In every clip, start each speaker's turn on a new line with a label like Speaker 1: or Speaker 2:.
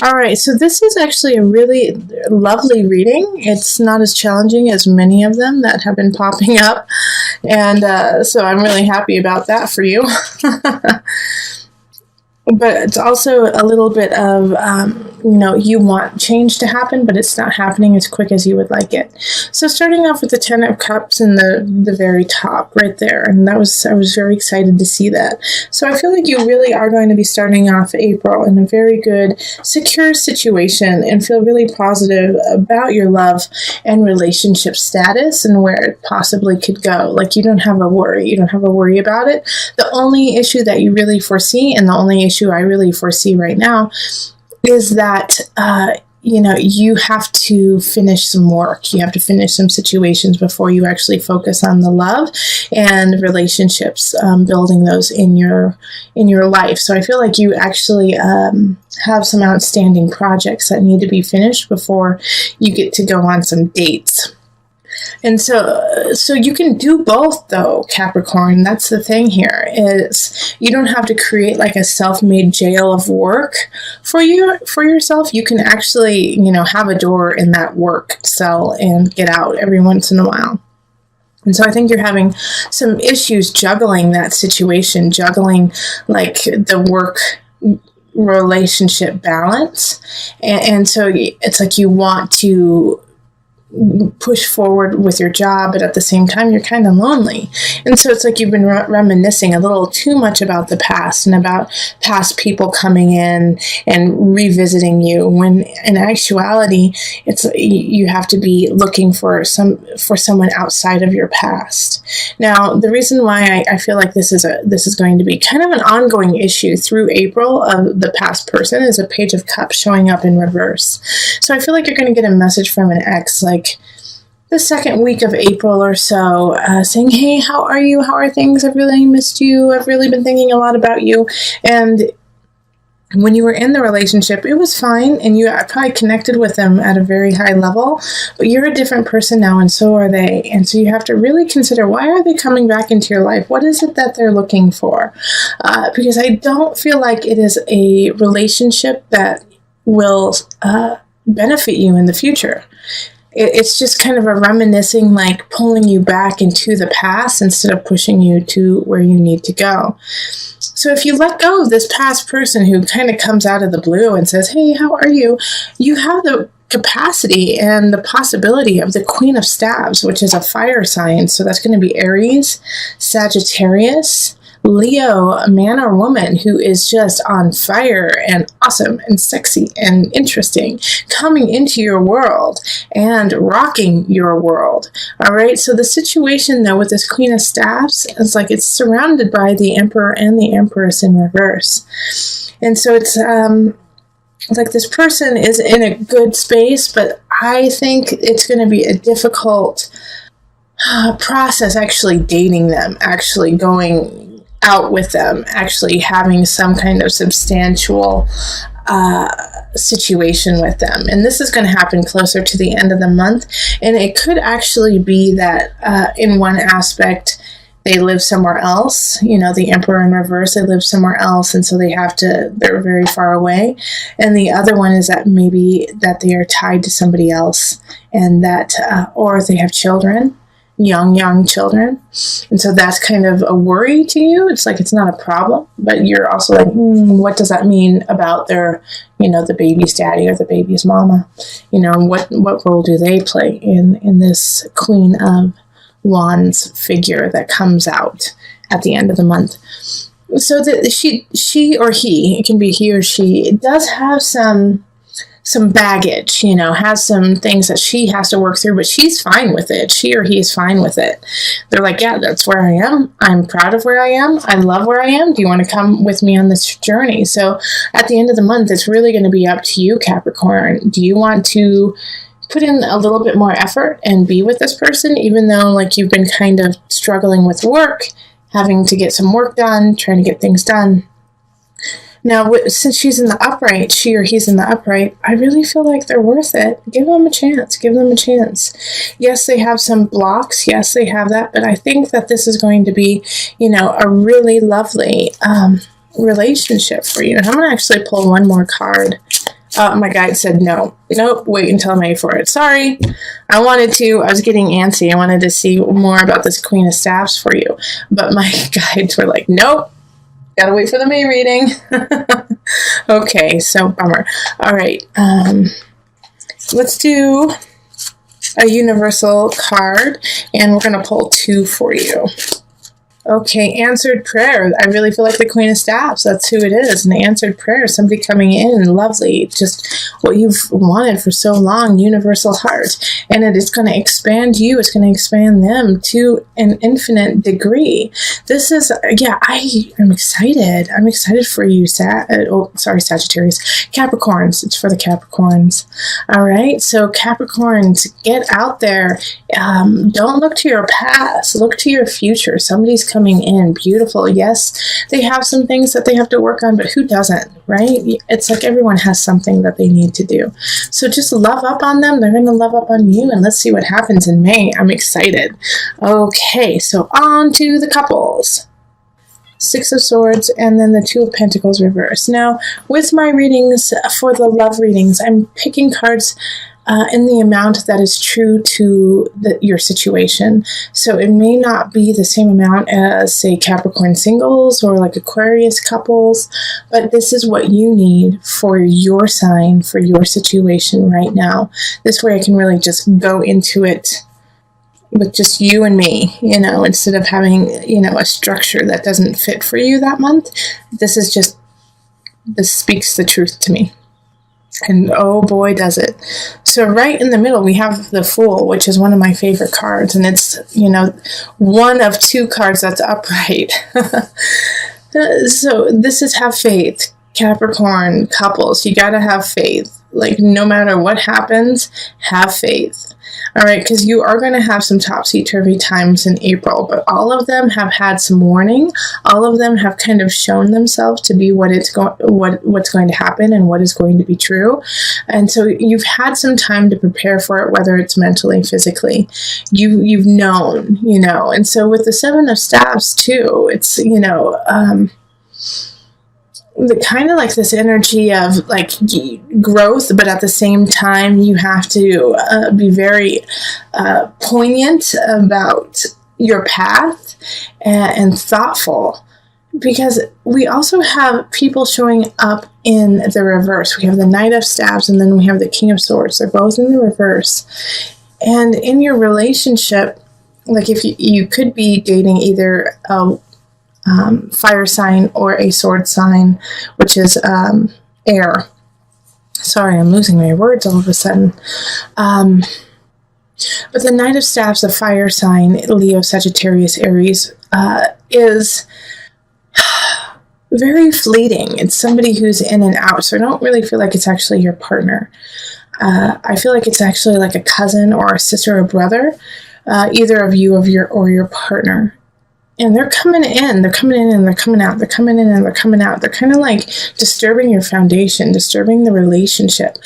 Speaker 1: All right, so this is actually a really lovely reading. It's not as challenging as many of them that have been popping up, and so I'm really happy about that for you. But it's also a little bit of, you want change to happen, but it's not happening as quick as you would like it. So starting off with the Ten of Cups in the very top right there, and I was very excited to see that. So I feel like you really are going to be starting off April in a very good, secure situation and feel really positive about your love and relationship status and where it possibly could go. Like you don't have a worry. You don't have a worry about it. The only issue that you really foresee, and the only issue I really foresee right now, is that you have to finish some work. You have to finish some situations before you actually focus on the love and relationships, building those in your life. So I feel like you actually have some outstanding projects that need to be finished before you get to go on some dates. And so you can do both, though, Capricorn. That's the thing here, is you don't have to create like a self-made jail of work for yourself. You can actually, have a door in that work cell and get out every once in a while. And so I think you're having some issues juggling that situation, juggling like the work relationship balance. And so it's like you want to push forward with your job, but at the same time you're kind of lonely. And so it's like you've been reminiscing a little too much about the past and about past people coming in and revisiting you, when in actuality it's you have to be looking for someone outside of your past. Now, the reason why I feel like this is going to be kind of an ongoing issue through April of the past person is a Page of Cups showing up in reverse. So I feel like you're going to get a message from an ex like the second week of April or so, saying, hey, how are you? How are things? I've really missed you. I've really been thinking a lot about you. And when you were in the relationship, it was fine, and you probably connected with them at a very high level, but you're a different person now, and so are they. And so you have to really consider, why are they coming back into your life? What is it that they're looking for? Because I don't feel like it is a relationship that will benefit you in the future. It's just kind of a reminiscing, like pulling you back into the past instead of pushing you to where you need to go. So if you let go of this past person who kind of comes out of the blue and says, hey, how are you? You have the capacity and the possibility of the Queen of Staves, which is a fire sign. So that's going to be Aries, Sagittarius, Leo, a man or woman who is just on fire and awesome and sexy and interesting, coming into your world and rocking your world. All right. So the situation, though, with this Queen of Staves is like it's surrounded by the Emperor and the Empress in reverse. And so it's like this person is in a good space, but I think it's going to be a difficult process actually dating them, actually going out with them, actually having some kind of substantial situation with them. And this is going to happen closer to the end of the month. And it could actually be that in one aspect, they live somewhere else. The Emperor in reverse, they live somewhere else. And so they're very far away. And the other one is that maybe that they are tied to somebody else, and that, or they have children. Young children. And so that's kind of a worry to you. It's like, it's not a problem, but you're also like, what does that mean about their, the baby's daddy or the baby's mama? What role do they play in this Queen of Wands figure that comes out at the end of the month? So that she or he, it can be he or she, does have some baggage, has some things that she has to work through, but she's fine with it. She or he is fine with it. They're like, yeah, that's where I am. I'm proud of where I am. I love where I am. Do you want to come with me on this journey? So at the end of the month, it's really going to be up to you, Capricorn. Do you want to put in a little bit more effort and be with this person, even though like you've been kind of struggling with work, having to get some work done, trying to get things done? Now, since she's in the upright, she or he's in the upright, I really feel like they're worth it. Give them a chance. Give them a chance. Yes, they have some blocks. Yes, they have that. But I think that this is going to be, a really lovely relationship for you. And I'm going to actually pull one more card My guide said, nope, wait until I'm ready for it. Sorry. I was getting antsy. I wanted to see more about this Queen of Staffs for you. But my guides were like, nope, gotta wait for the May reading. Okay, so bummer. All right, let's do a universal card, and we're going to pull 2 for you. Okay, answered prayer. I really feel like the Queen of Staffs. That's who it is. An answered prayer. Somebody coming in, lovely. Just what you've wanted for so long. Universal heart. And it is going to expand you. It's going to expand them to an infinite degree. This is, I'm excited. I'm excited for you, Sagittarius. Capricorns. It's for the Capricorns. All right, so Capricorns, get out there. Don't look to your past. Look to your future. Somebody's coming in. Beautiful. Yes, they have some things that they have to work on, but who doesn't, right? It's like everyone has something that they need to do. So just love up on them. They're going to love up on you, and let's see what happens in May. I'm excited. Okay, so on to the couples. 6 of Swords, and then the 2 of Pentacles reversed. Now, with my readings, for the love readings, I'm picking cards in the amount that is true to your situation. So it may not be the same amount as, say, Capricorn singles or like Aquarius couples, but this is what you need for your sign, for your situation right now. This way I can really just go into it with just you and me, instead of having, a structure that doesn't fit for you that month. This speaks the truth to me. And oh boy, does it. So right in the middle, we have the Fool, which is one of my favorite cards. And it's, one of 2 cards that's upright. So this is have faith. Capricorn couples, you got to have faith. Like, no matter what happens, have faith. All right, because you are going to have some topsy-turvy times in April, but all of them have had some warning. All of them have kind of shown themselves to be what's going to happen and what is going to be true. And so you've had some time to prepare for it, whether it's mentally, physically. You've known, And so with the 7 of Staffs too, it's, the kind of like this energy of like growth, but at the same time you have to be very poignant about your path and thoughtful, because we also have people showing up in the reverse. We have the Knight of Staffs, and then we have the King of Swords. They're both in the reverse. And in your relationship, like if you could be dating either a fire sign or a sword sign, which is air. Sorry, I'm losing my words all of a sudden. But the Knight of Staffs, a fire sign, Leo, Sagittarius, Aries, is very fleeting. It's somebody who's in and out, so I don't really feel like it's actually your partner. I feel like it's actually like a cousin or a sister or brother, either of you or your partner. And they're coming in and they're coming out. They're coming in and they're coming out. They're kind of like disturbing your foundation, disturbing the relationship.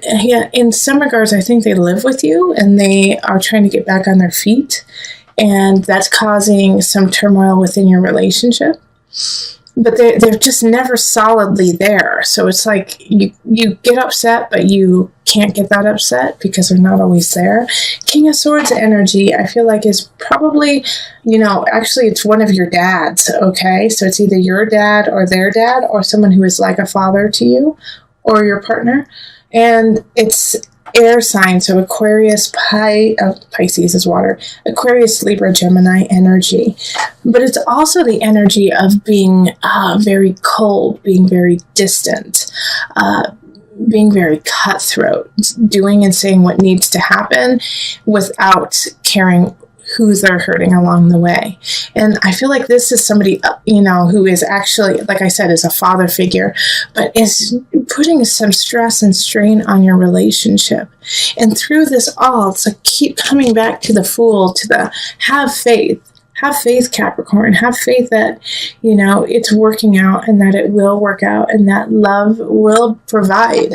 Speaker 1: Yeah, in some regards, I think they live with you and they are trying to get back on their feet. And that's causing some turmoil within your relationship. But they're just never solidly there. So it's like you get upset, but you can't get that upset because they're not always there. King of Swords energy, I feel like, is probably, actually it's one of your dads, okay? So it's either your dad or their dad or someone who is like a father to you or your partner. And it's air sign, so Aquarius, Pisces is water, Aquarius, Libra, Gemini energy. But it's also the energy of being very cold, being very distant, being very cutthroat, doing and saying what needs to happen without caring who they're hurting along the way. And I feel like this is somebody, who is actually, like I said, is a father figure, but is putting some stress and strain on your relationship. And through this all, it's like keep coming back to the Fool, to the have faith. Have faith, Capricorn. Have faith that, it's working out and that it will work out and that love will provide.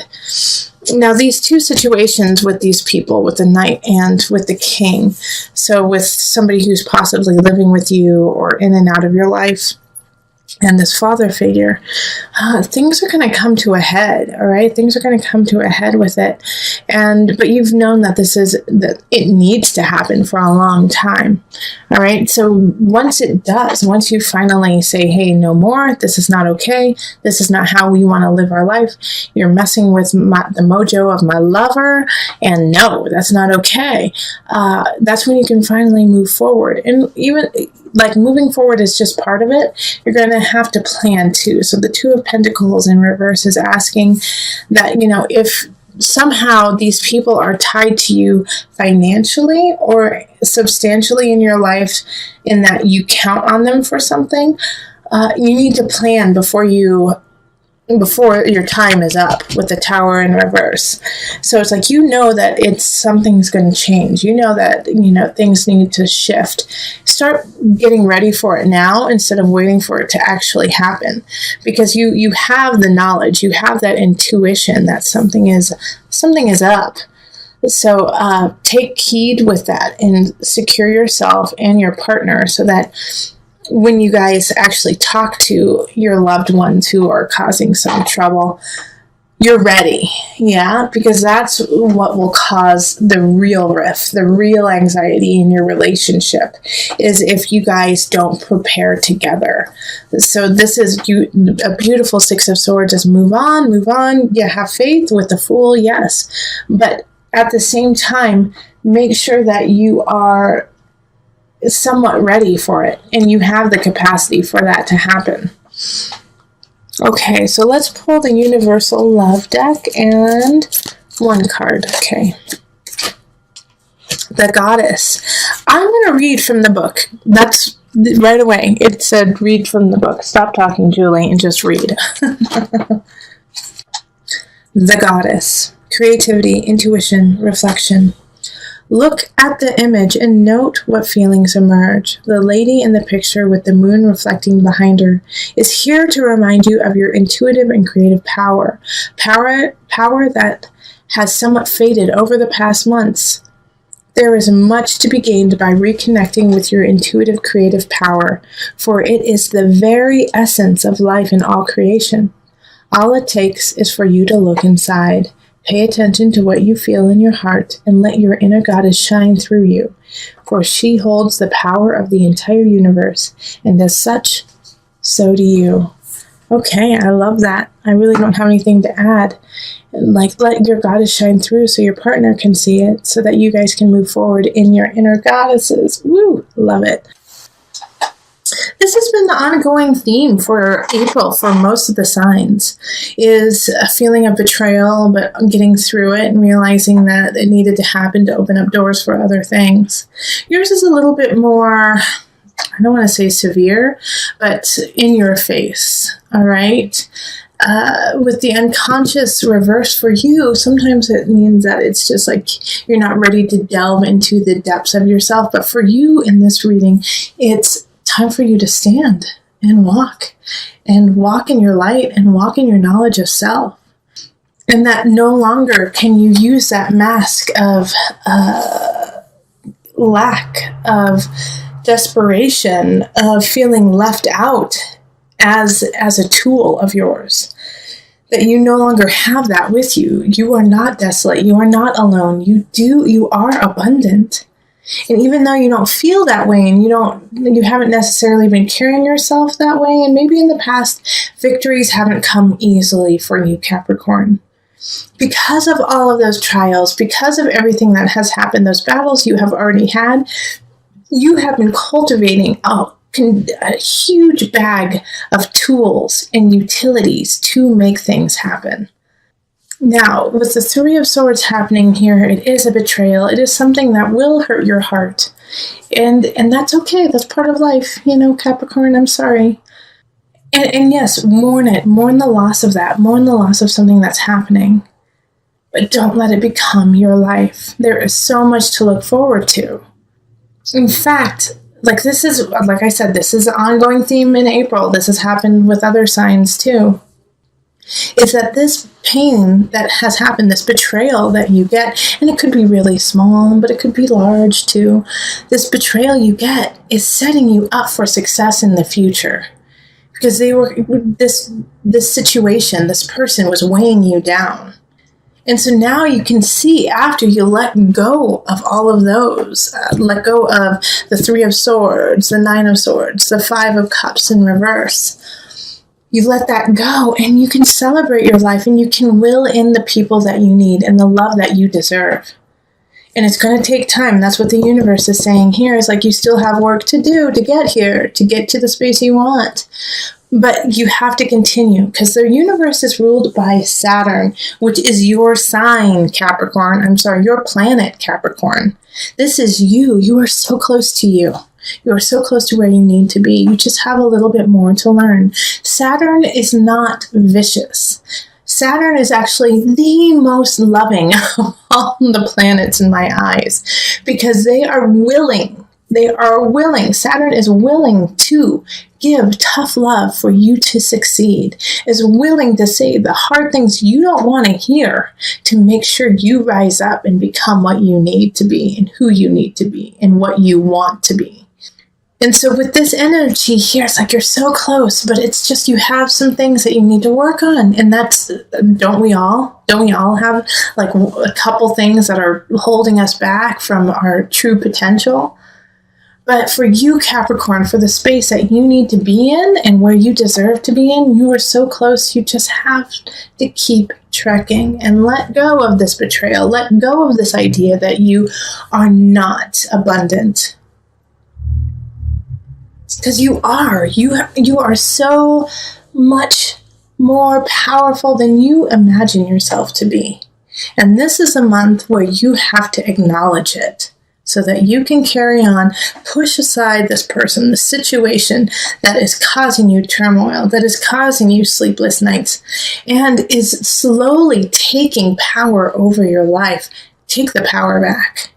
Speaker 1: Now, these 2 situations with these people, with the Knight and with the King, so with somebody who's possibly living with you or in and out of your life, and this father figure, things are going to come to a head. All right, things are going to come to a head with it, but you've known that that it needs to happen for a long time. All right, so once it does, once you finally say, hey, no more, this is not okay, this is not how we want to live our life, you're messing with the mojo of my lover, and no, that's not okay, that's when you can finally move forward. And even like moving forward is just part of it. You're going to have to plan too. So the Two of Pentacles in reverse is asking that, if somehow these people are tied to you financially or substantially in your life, in that you count on them for something, you need to plan before your time is up, with the Tower in reverse. So it's like, that something's going to change. That, things need to shift. Start getting ready for it now instead of waiting for it to actually happen, because you have the knowledge, you have that intuition that something is up. So take heed with that and secure yourself and your partner, so that when you guys actually talk to your loved ones who are causing some trouble, you're ready. Yeah, because that's what will cause the real rift, the real anxiety in your relationship, is if you guys don't prepare together. So this is a beautiful Six of Swords. Just move on. Yeah, have faith with the Fool, yes. But at the same time, make sure that you are somewhat ready for it, and you have the capacity for that to happen. Okay, so let's pull the Universal Love deck and one card. Okay. The Goddess. I'm going to read from the book. That's right away. It said read from the book. Stop talking, Julie, and just read. The Goddess. Creativity, intuition, reflection. Look at the image and note what feelings emerge. The lady in the picture with the moon reflecting behind her is here to remind you of your intuitive and creative power. Power that has somewhat faded over the past months. There is much to be gained by reconnecting with your intuitive creative power, for it is the very essence of life in all creation. All it takes is for you to look inside. Pay attention to what you feel in your heart and let your inner goddess shine through you, for she holds the power of the entire universe, and as such, so do you. Okay, I love that. I really don't have anything to add. Like, let your goddess shine through so your partner can see it, so that you guys can move forward in your inner goddesses. Woo! Love it. This has been the ongoing theme for April for most of the signs, is a feeling of betrayal, but getting through it and realizing that it needed to happen to open up doors for other things. Yours is a little bit more, I don't want to say severe, but in your face, all right? With the unconscious reverse for you, sometimes it means that it's just like you're not ready to delve into the depths of yourself. But for you in this reading, it's time for you to stand and walk in your light and walk in your knowledge of self. And that no longer can you use that mask of lack, of desperation, of feeling left out as a tool of yours. That you no longer have that with you. You are not desolate. You are not alone. You are abundant. And even though you don't feel that way, and you haven't necessarily been carrying yourself that way, and maybe in the past, victories haven't come easily for you, Capricorn. Because of all of those trials, because of everything that has happened, those battles you have already had, you have been cultivating a huge bag of tools and utilities to make things happen. Now, with the Three of Swords happening here, it is a betrayal. It is something that will hurt your heart. And that's okay. That's part of life. Capricorn, I'm sorry. And yes, mourn it. Mourn the loss of that. Mourn the loss of something that's happening. But don't let it become your life. There is so much to look forward to. In fact, like I said, this is an ongoing theme in April. This has happened with other signs too. Is that this pain that has happened, this betrayal that you get, and it could be really small, but it could be large too. This betrayal you get is setting you up for success in the future. because this situation, this person was weighing you down. And so now you can see, after you let go of all of those, let go of the Three of Swords, the Nine of Swords, the Five of Cups in reverse, you let that go and you can celebrate your life and you can will in the people that you need and the love that you deserve. And it's going to take time. That's what the universe is saying here, is like, you still have work to do to get here, to get to the space you want. But you have to continue, because the universe is ruled by Saturn, which is your sign, Capricorn. I'm sorry, your planet, Capricorn. This is you. You are so close to you. You are so close to where you need to be. You just have a little bit more to learn. Saturn is not vicious. Saturn is actually the most loving of all the planets in my eyes, because they are willing. They are willing. Saturn is willing to give tough love for you to succeed, is willing to say the hard things you don't want to hear to make sure you rise up and become what you need to be and who you need to be and what you want to be. And so with this energy here, it's like you're so close, but it's just, you have some things that you need to work on. And that's, don't we all have like a couple things that are holding us back from our true potential? But for you, Capricorn, for the space that you need to be in and where you deserve to be in, you are so close. You just have to keep trekking and let go of this betrayal. Let go of this idea that you are not abundant. Because you are. You are so much more powerful than you imagine yourself to be. And this is a month where you have to acknowledge it, so that you can carry on, push aside this person, the situation that is causing you turmoil, that is causing you sleepless nights, and is slowly taking power over your life. Take the power back.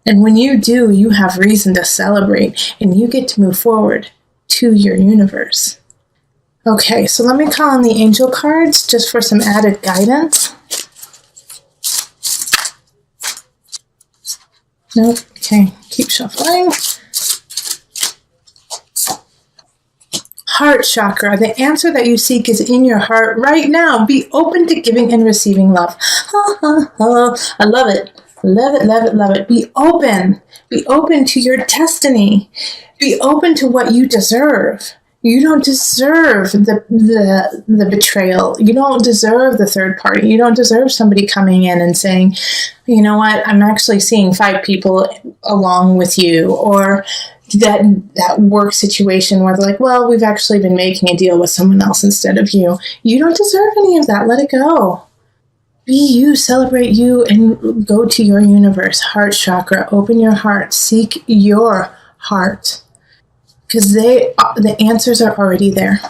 Speaker 1: And when you do, you have reason to celebrate, and you get to move forward to your universe. Okay, so let me call on the angel cards just for some added guidance. Nope. Okay, keep shuffling. Heart chakra. The answer that you seek is in your heart right now. Be open to giving and receiving love. I love it. Love it, love it, love it. Be open. Be open to your destiny. Be open to what you deserve. You don't deserve the betrayal. You don't deserve the third party. You don't deserve somebody coming in and saying, you know what, I'm actually seeing 5 people along with you. Or that work situation where they're like, well, we've actually been making a deal with someone else instead of you. You don't deserve any of that. Let it go. Be you, celebrate you, and go to your universe. Heart chakra. Open your heart. Seek your heart. Because the answers are already there.